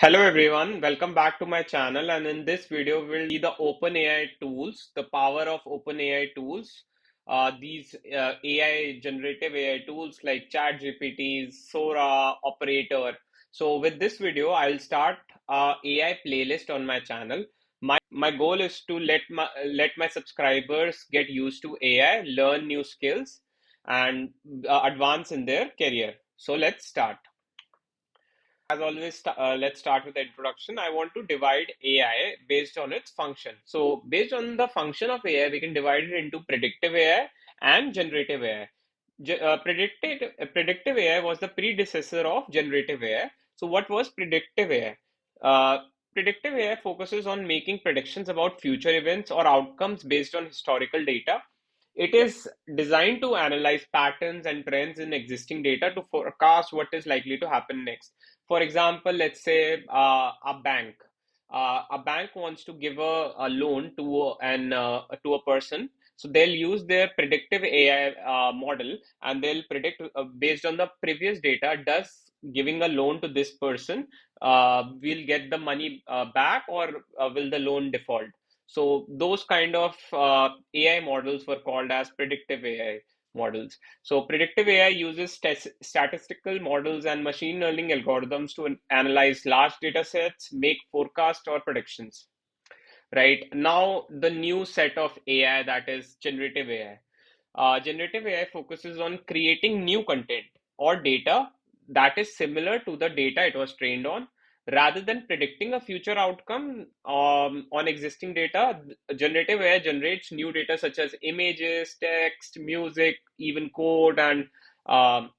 Hello everyone, welcome back to my channel, and in this video we'll see the OpenAI tools, the power of OpenAI tools. These AI generative AI tools like ChatGPT, Sora, Operator. So with this video, I'll start a AI playlist on my channel. My goal is to let my subscribers get used to AI, learn new skills, and advance in their career. So let's start. As always, let's start with the introduction. I want to divide AI based on its function. So, based on the function of AI, we can divide it into predictive AI and generative AI. Predictive AI was the predecessor of generative AI. So, what was predictive AI? Predictive AI focuses on making predictions about future events or outcomes based on historical data. It is designed to analyze patterns and trends in existing data to forecast what is likely to happen next. For example, let's say a bank. A bank wants to give a loan to a person, so they'll use their predictive AI model, and they'll predict based on the previous data. Does giving a loan to this person will get the money back, or will the loan default? So those kind of AI models were called as predictive AI models. So predictive AI uses statistical models and machine learning algorithms to analyze large data sets, make forecasts or predictions. Right now, the new set of AI, that is generative AI. Generative AI focuses on creating new content or data that is similar to the data it was trained on. Rather than predicting a future outcome on existing data, generative AI generates new data such as images, text, music, even code, and um,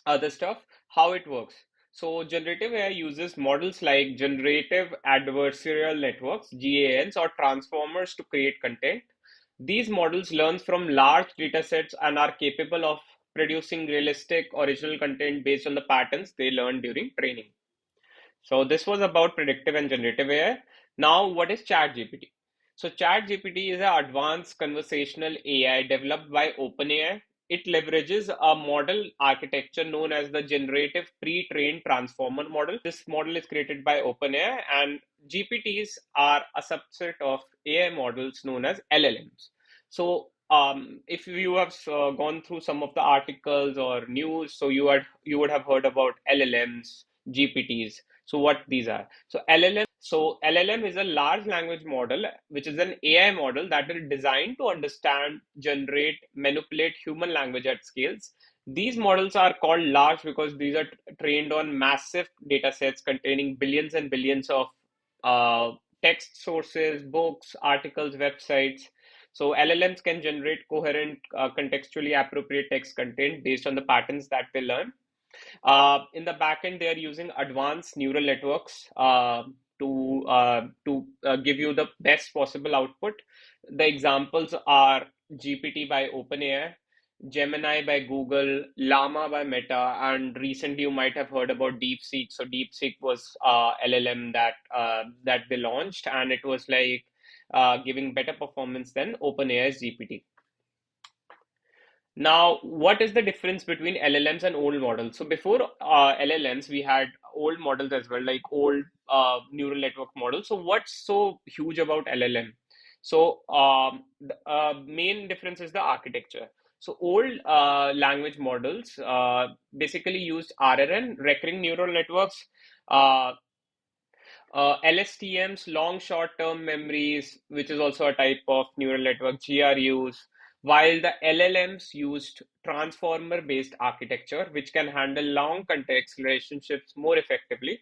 other stuff. How it works. So generative AI uses models like generative adversarial networks, GANs, or transformers to create content. These models learn from large data sets and are capable of producing realistic original content based on the patterns they learned during training. So this was about predictive and generative AI. Now, what is ChatGPT? So ChatGPT is an advanced conversational AI developed by OpenAI. It leverages a model architecture known as the generative pre-trained transformer model. This model is created by OpenAI, and GPTs are a subset of AI models known as LLMs. So if you have gone through some of the articles or news, so you would have heard about LLMs, GPTs. So what these are? So LLM is a large language model, which is an AI model that is designed to understand, generate, manipulate human language at scales. These models are called large because these are trained on massive data sets containing billions and billions of uh, text sources, books, articles, websites. So LLMs can generate coherent, contextually appropriate text content based on the patterns that they learn. In the backend, they are using advanced neural networks to give you the best possible output. The examples are GPT by OpenAI, Gemini by Google, Llama by Meta, and recently you might have heard about DeepSeek. So DeepSeek was LLM that they launched, and it was like giving better performance than OpenAI's GPT. Now, what is the difference between LLMs and old models? So before LLMs, we had old models as well, like old neural network models. So what's so huge about LLM? So the main difference is the architecture. So old language models basically used RNN, recurring neural networks, uh, LSTMs, long short-term memories, which is also a type of neural network, GRUs, while the LLMs used transformer-based architecture, which can handle long context relationships more effectively.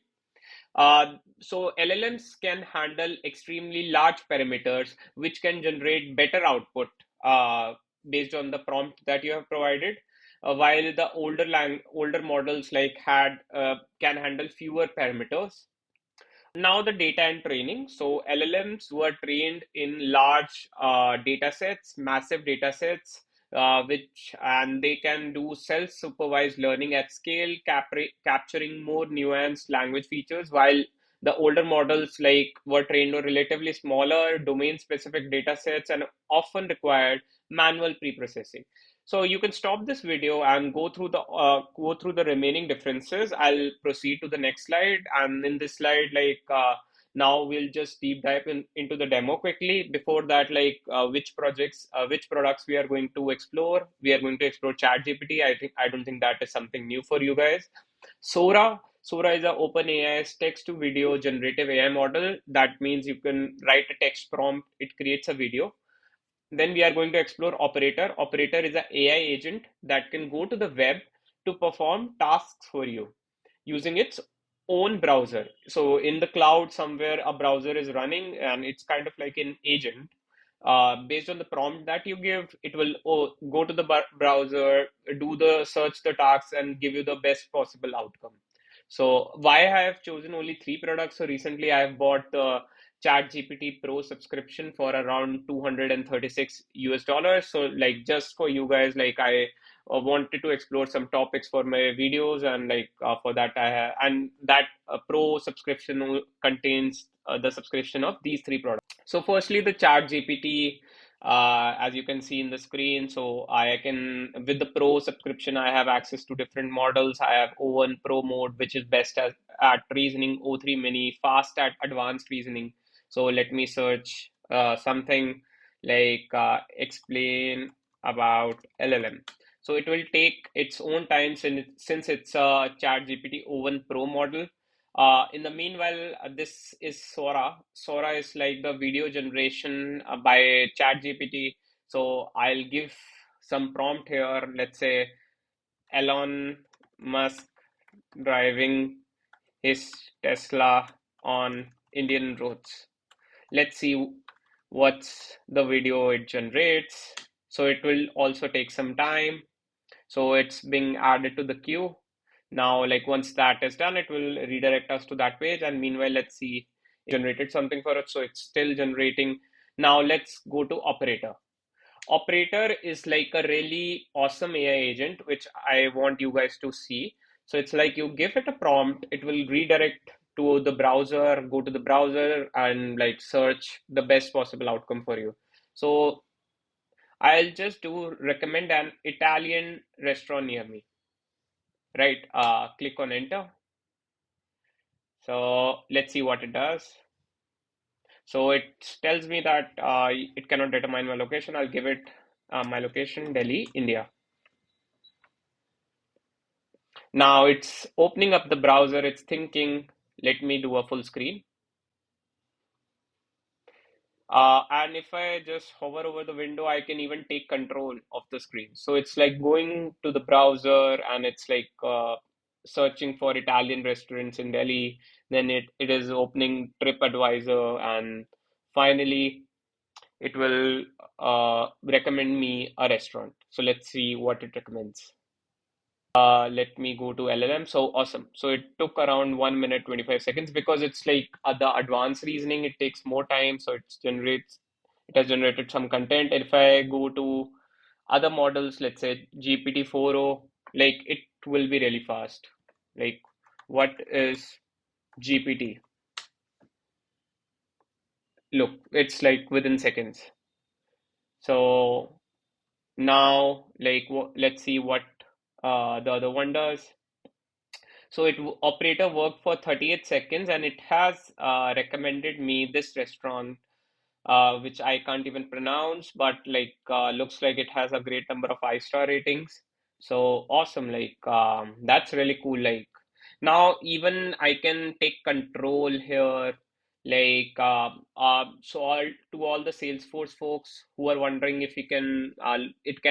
So LLMs can handle extremely large parameters, which can generate better output based on the prompt that you have provided. While the older models like had can handle fewer parameters. Now the data and training. So LLMs were trained in large data sets, massive data sets, which and they can do self-supervised learning at scale, capturing more nuanced language features, while the older models like were trained on relatively smaller domain-specific data sets and often required manual pre-processing. So you can stop this video and go through the remaining differences. I'll proceed to the next slide, and in this slide, now we'll just deep dive into the demo quickly. Before that, which products we are going to explore. We are going to explore ChatGPT. I don't think that is something new for you guys. Sora is a OpenAI's text to video generative AI model. That means you can write a text prompt, it creates a video. Then we are going to explore Operator. Operator is an AI agent that can go to the web to perform tasks for you using its own browser. So in the cloud somewhere, a browser is running, and it's kind of like an agent. Based on the prompt that you give, it will go to the browser, do the search the tasks, and give you the best possible outcome. So why I have chosen only three products? So recently I have bought the ChatGPT Pro subscription for around 236 US dollars. So like just for you guys, like I wanted to explore some topics for my videos, and for that I have, and that Pro subscription contains the subscription of these three products. So firstly, the chat GPT, as you can see in the screen, so I can, with the Pro subscription, I have access to different models. I have O1 Pro mode, which is best at reasoning, O3 mini, fast at advanced reasoning. So let me search something explain about LLM. So it will take its own time, since it's a chat GPT O1 Pro model. In the meanwhile, this is Sora. Sora is like the video generation by ChatGPT. So I'll give some prompt here. Let's say Elon Musk driving his Tesla on Indian roads. Let's see what's the video it generates. So it will also take some time. So it's being added to the queue. Now, like once that is done, it will redirect us to that page. And meanwhile, let's see, it generated something for us. So it's still generating. Now let's go to Operator. Operator is like a really awesome AI agent, which I want you guys to see. So it's like you give it a prompt, it will redirect to the browser, go to the browser and like search the best possible outcome for you. So I'll just do recommend an Italian restaurant near me, right? Click on enter. So let's see what it does. So it tells me that it cannot determine my location. I'll give it my location, Delhi, India. Now it's opening up the browser. It's thinking, let me do a full screen. And if I just hover over the window, I can even take control of the screen. So it's like going to the browser, and it's like searching for Italian restaurants in Delhi. Then it is opening TripAdvisor, and finally it will recommend me a restaurant. So let's see what it recommends. Let me go to LLM. So awesome. So it took around 1 minute, 25 seconds, because it's like the advanced reasoning, it takes more time. So it has generated some content. And if I go to other models, let's say GPT-4o, like it will be really fast. Like what is GPT? Look, it's like within seconds. So now, let's see what the other one does. So operator worked for 38 seconds, and it has recommended me this restaurant, which I can't even pronounce, but looks like it has a great number of 5-star ratings. So awesome, that's really cool. Like now even I can take control here. So all the Salesforce folks who are wondering if it can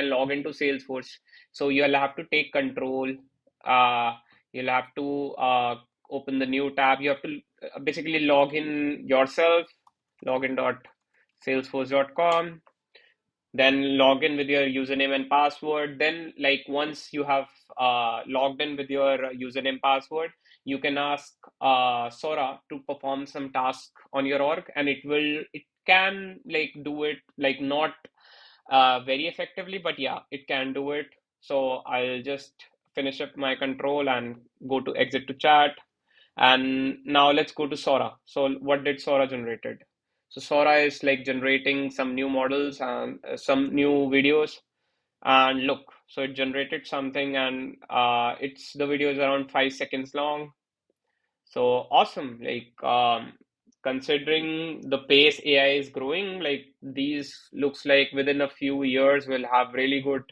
log into Salesforce. So you'll have to take control. You'll have to open the new tab. You have to basically log in yourself, login dot salesforce.com, then log in with your username and password. Then once you have logged in with your username password, you can ask Sora to perform some task on your org, and it can do it not very effectively, but yeah, it can do it. So I'll just finish up my control and go to exit to chat. And now let's go to Sora. So what did Sora generated? So Sora is like generating some new models and some new videos. And look, so it generated something, and it's the video is around 5 seconds long. So awesome. Considering the pace AI is growing, like these looks like within a few years we'll have really good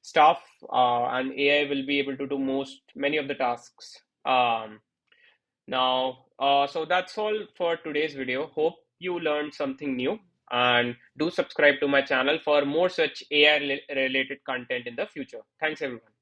stuff, and AI will be able to do many of the tasks. So that's all for today's video. Hope you learned something new, and do subscribe to my channel for more such AI related content in the future. Thanks everyone.